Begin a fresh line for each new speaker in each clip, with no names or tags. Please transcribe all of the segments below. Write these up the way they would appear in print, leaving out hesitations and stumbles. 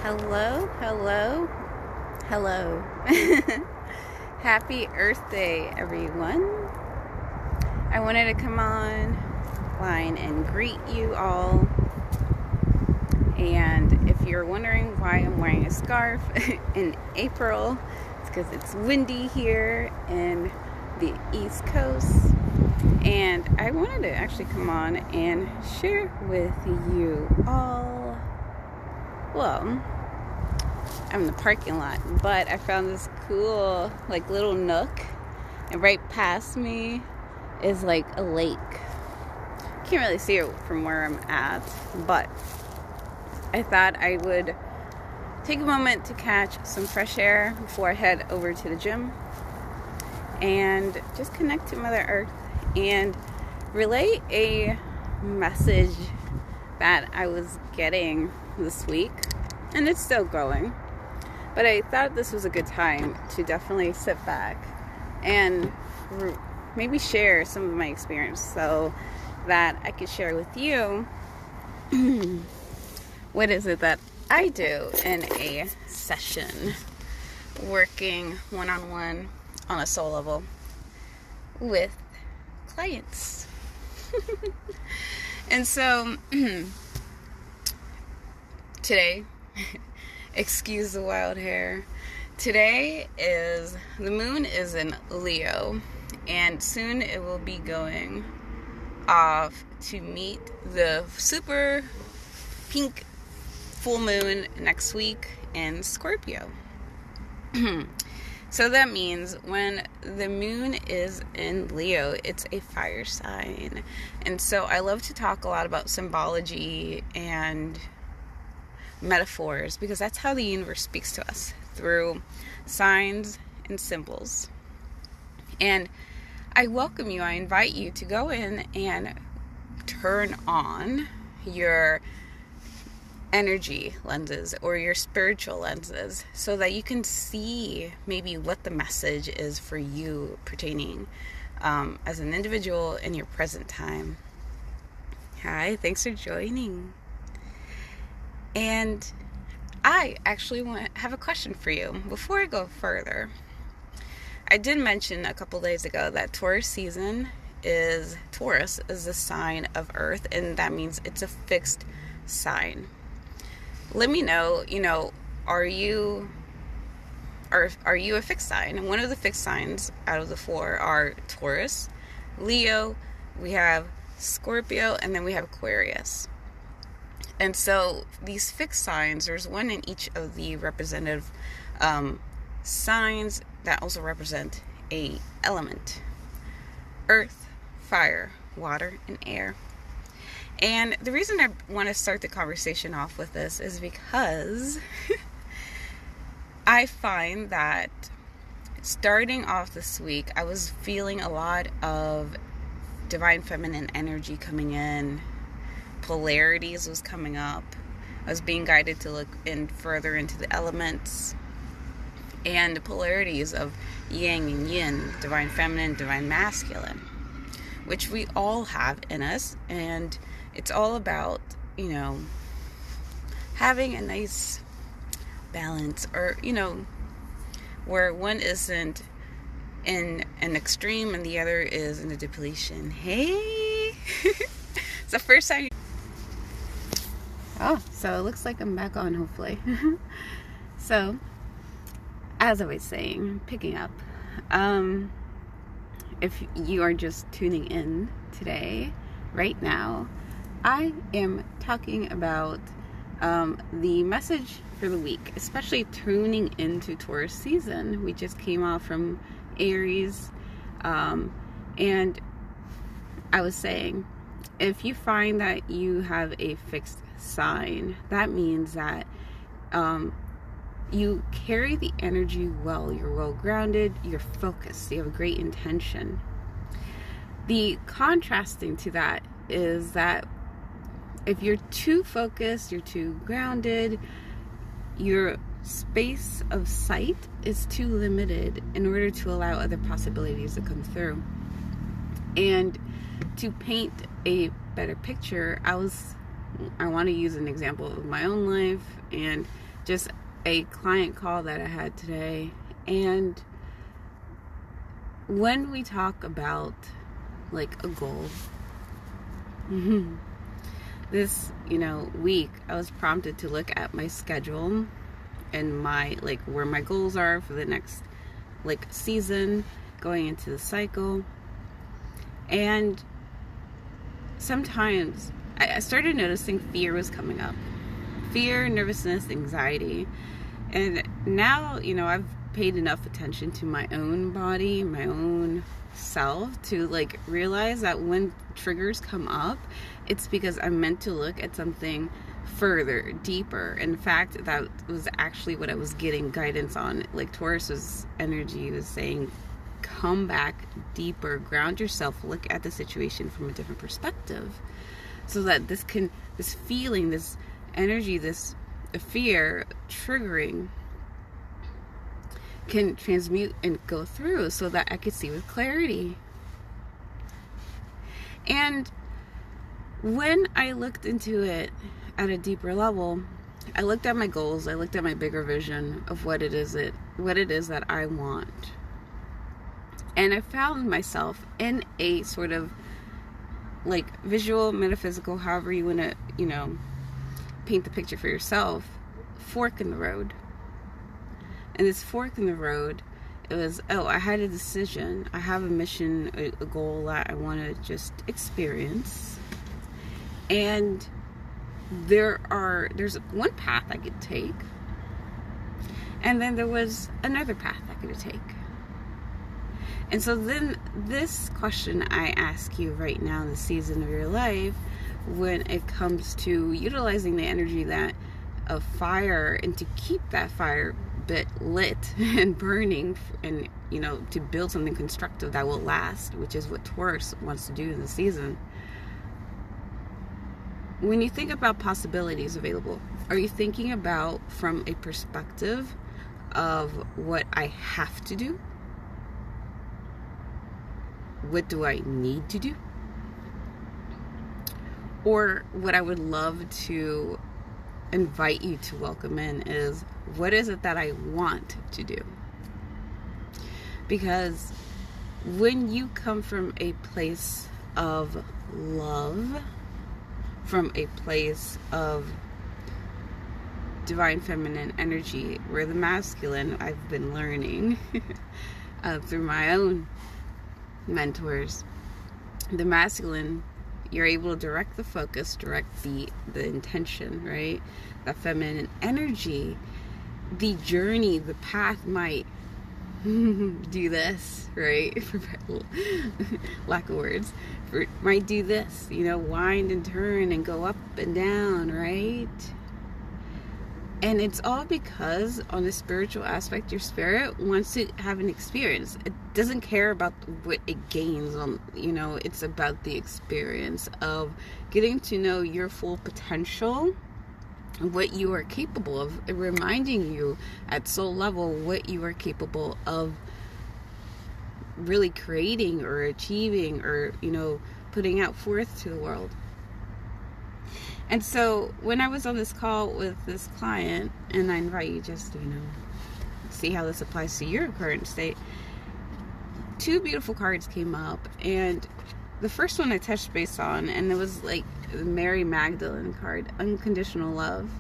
Hello, hello, hello. Happy Earth Day, everyone. I wanted to come online and greet you all. And if you're wondering why I'm wearing a scarf in April, it's because it's windy here in the East Coast. And I wanted to actually come on and share with you all. Well, I'm in the parking lot, but I found this cool little nook, and right past me is a lake. Can't really see it from where I'm at, but I thought I would take a moment to catch some fresh air before I head over to the gym and just connect to Mother Earth and relay a message that I was getting this week, and it's still going. But I thought this was a good time to definitely sit back and maybe share some of my experience so that I could share with you what is it that I do in a session, working one-on-one on a soul level with clients. And so today, excuse the wild hair. Today the moon is in Leo, and soon it will be going off to meet the super pink full moon next week in Scorpio. So that means when the moon is in Leo, it's a fire sign. And so I love to talk a lot about symbology and metaphors, because that's how the universe speaks to us, through signs and symbols. And I welcome you, I invite you to go in and turn on your energy lenses or your spiritual lenses so that you can see maybe what the message is for you pertaining as an individual in your present time. Hi, thanks for joining. And I actually have a question for you before I go further. I did mention a couple days ago that Taurus is a sign of Earth, and that means it's a fixed sign. Let me know, are you a fixed sign? And one of the fixed signs out of the four are Taurus, Leo, we have Scorpio, and then we have Aquarius. And so these fixed signs, there's one in each of the representative signs that also represent a element: earth, fire, water, and air. And the reason I want to start the conversation off with this is because I find that starting off this week, I was feeling a lot of divine feminine energy coming in. Polarities was coming up. I was being guided to look further into the elements and the polarities of yang and yin, divine feminine, divine masculine, which we all have in us. And it's all about, having a nice balance, or, where one isn't in an extreme and the other is in a depletion. Hey! It's the first time. Oh, so it looks like I'm back on, hopefully. So, as I was saying, picking up, if you are just tuning in today, right now, I am talking about the message for the week, especially tuning into Taurus season. We just came off from Aries, and I was saying, if you find that you have a fixed sign, that means that you carry the energy well. You're well grounded, you're focused, you have a great intention. The contrasting to that is that if you're too focused, you're too grounded, your space of sight is too limited in order to allow other possibilities to come through. And to paint a better picture, I was I want to use an example of my own life and just a client call that I had today. And when we talk about like a goal, this, week, I was prompted to look at my schedule and my, like, where my goals are for the next, like, season, going into the cycle. And sometimes I started noticing fear was coming up. Fear, nervousness, anxiety. And now, I've paid enough attention to my own body, my own self, to like realize that when triggers come up, it's because I'm meant to look at something further, deeper. In fact, that was actually what I was getting guidance on. Like Taurus's energy was saying, come back deeper, ground yourself, look at the situation from a different perspective, so that this feeling, this energy, this fear triggering can transmute and go through, so that I could see with clarity. And when I looked into it at a deeper level, I looked at my goals, I looked at my bigger vision of what it is that I want. And I found myself in a sort of like visual, metaphysical, however you want to, paint the picture for yourself, fork in the road. And this fork in the road, it was, I had a decision. I have a mission, a goal that I want to just experience. And there's one path I could take. And then there was another path I could take. And so then this question I ask you right now in the season of your life, when it comes to utilizing the energy of fire, and to keep that fire bit lit and burning, and to build something constructive that will last, which is what Taurus wants to do in the season. When you think about possibilities available, are you thinking about from a perspective of what I have to do? What do I need to do? Or what I would love to invite you to welcome in is, what is it that I want to do? Because when you come from a place of love, from a place of divine feminine energy, where the masculine, I've been learning through my own mentors, the masculine, you're able to direct the focus, direct the intention, right? That feminine energy, the journey, the path might do this, right? For lack of words, might do this, wind and turn and go up and down, right? And it's all because on the spiritual aspect, your spirit wants to have an experience. It doesn't care about what it gains on, it's about the experience of getting to know your full potential, what you are capable of, reminding you at soul level what you are capable of really creating or achieving, or, putting out forth to the world. And so when I was on this call with this client, and I invite you just to, see how this applies to your current state, two beautiful cards came up. And the first one I touched base on, and it was like the Mary Magdalene card, unconditional love.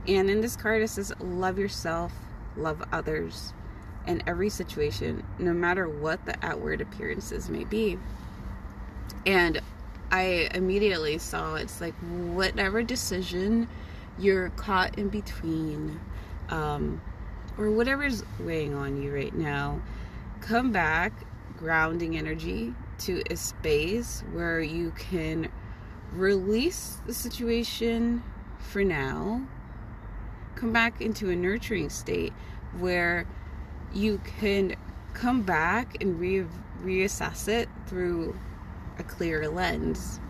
And in this card it says, love yourself, love others in every situation, no matter what the outward appearances may be. And I immediately saw, it's like, whatever decision you're caught in between, or whatever's weighing on you right now, come back, grounding energy, to a space where you can release the situation for now, come back into a nurturing state where you can come back and reassess it through a clear lens,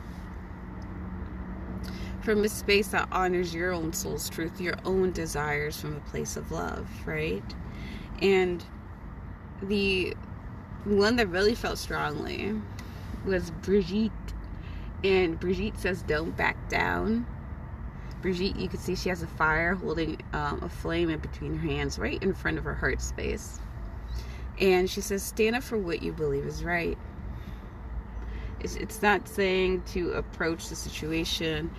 from a space that honors your own soul's truth, your own desires, from a place of love, right? And the one that really felt strongly was Brigitte. And Brigitte says, don't back down. Brigitte, you can see she has a fire holding a flame in between her hands, right in front of her heart space. And she says, stand up for what you believe is right. It's not saying to approach the situation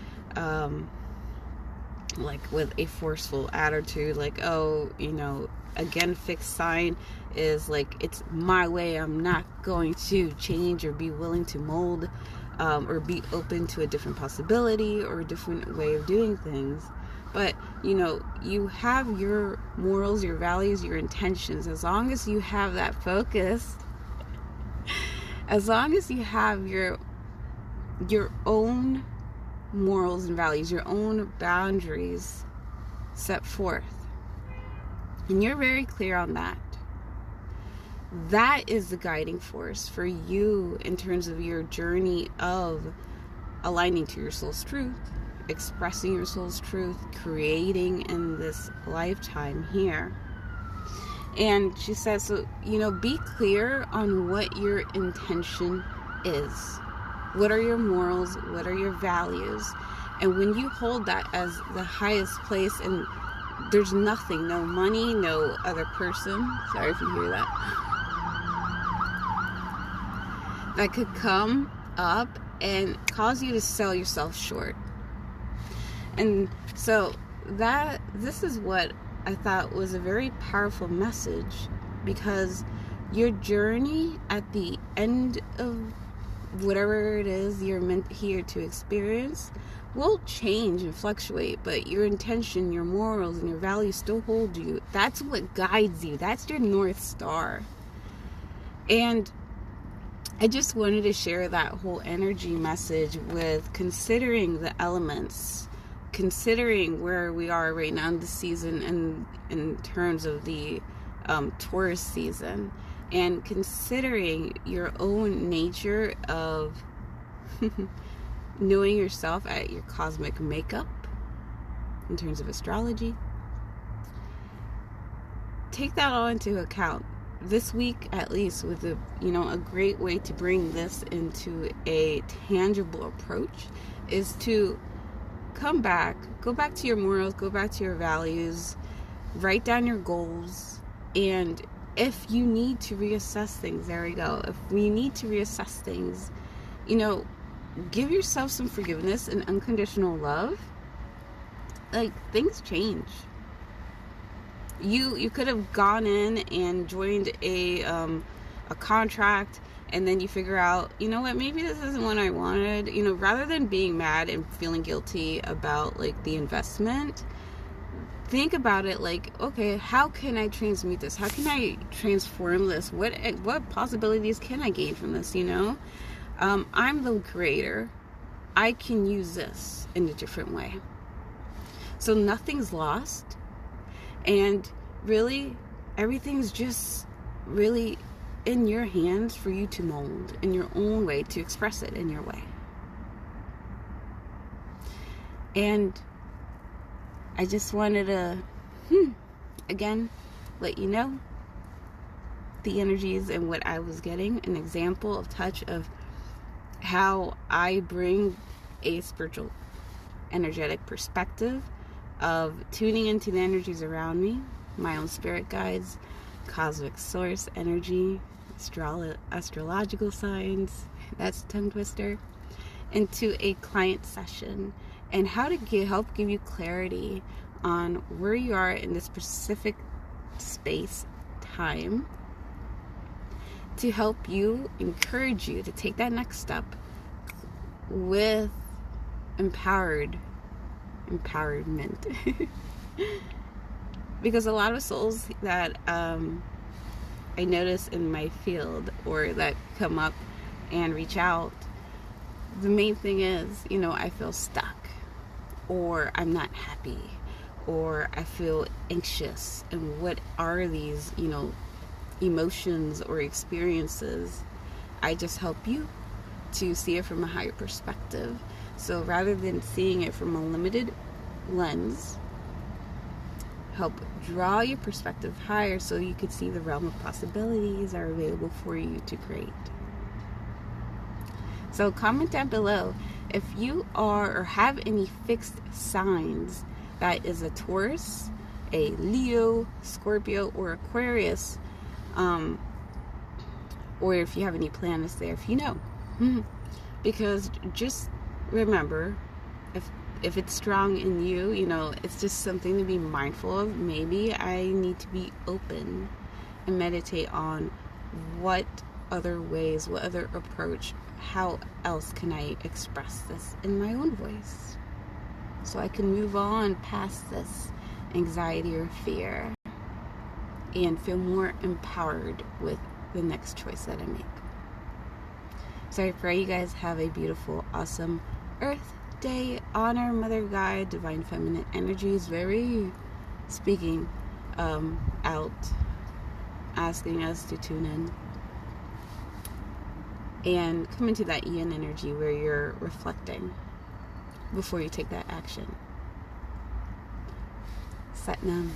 like with a forceful attitude, like, oh, you know, again, fixed sign is like, it's my way, I'm not going to change or be willing to mold or be open to a different possibility or a different way of doing things. But, you know, you have your morals, your values, your intentions. As long as you have that focus, as long as you have your own morals and values, your own boundaries set forth, and you're very clear on that, that is the guiding force for you in terms of your journey of aligning to your soul's truth, expressing your soul's truth, creating in this lifetime here. And she says, so, you know, be clear on what your intention is. What are your morals? What are your values? And when you hold that as the highest place, and there's nothing, no money, no other person, sorry if you hear that, that could come up and cause you to sell yourself short. And so this is what I thought was a very powerful message, because your journey at the end of whatever it is you're meant here to experience will change and fluctuate, but your intention, your morals, and your values still hold you. That's what guides you. That's your North Star. And I just wanted to share that whole energy message with considering the elements, considering where we are right now in the season and in terms of the Taurus season, and considering your own nature of knowing yourself at your cosmic makeup in terms of astrology. Take that all into account. This week, at least, with a great way to bring this into a tangible approach is to go back to your morals, go back to your values, write down your goals, and if you need to reassess things, there we go. If we need to reassess things, give yourself some forgiveness and unconditional love. Like, things change. You could have gone in and joined a contract, and then you figure out, you know what, maybe this isn't what I wanted. Rather than being mad and feeling guilty about like the investment, think about it like, okay, how can I transmute this? How can I transform this? What possibilities can I gain from this? I'm the creator. I can use this in a different way. So nothing's lost. And really, everything's just really in your hands for you to mold in your own way, to express it in your way. And I just wanted to, again, let you know the energies and what I was getting, an example of touch of how I bring a spiritual, energetic perspective of tuning into the energies around me, my own spirit guides, cosmic source energy, astrological signs, that's a tongue twister, into a client session, and how to help give you clarity on where you are in this specific space, time, to help you, encourage you to take that next step with empowerment. Because a lot of souls that I notice in my field, or that come up and reach out, the main thing is, I feel stuck, or I'm not happy, or I feel anxious. And what are these, emotions or experiences? I just help you to see it from a higher perspective. So rather than seeing it from a limited lens, help draw your perspective higher so you can see the realm of possibilities are available for you to create. So comment down below if you are or have any fixed signs. That is a Taurus, a Leo, Scorpio, or Aquarius. Or if you have any planets there, if you know. Because just remember, if it's strong in you, you know, it's just something to be mindful of. Maybe I need to be open and meditate on what other ways, what other approach, how else can I express this in my own voice, so I can move on past this anxiety or fear and feel more empowered with the next choice that I make. So I pray you guys have a beautiful, awesome Earth Day. Honor Mother Gaia, Divine Feminine Energy is very speaking out, asking us to tune in and come into that Yin energy where you're reflecting before you take that action. Satnam.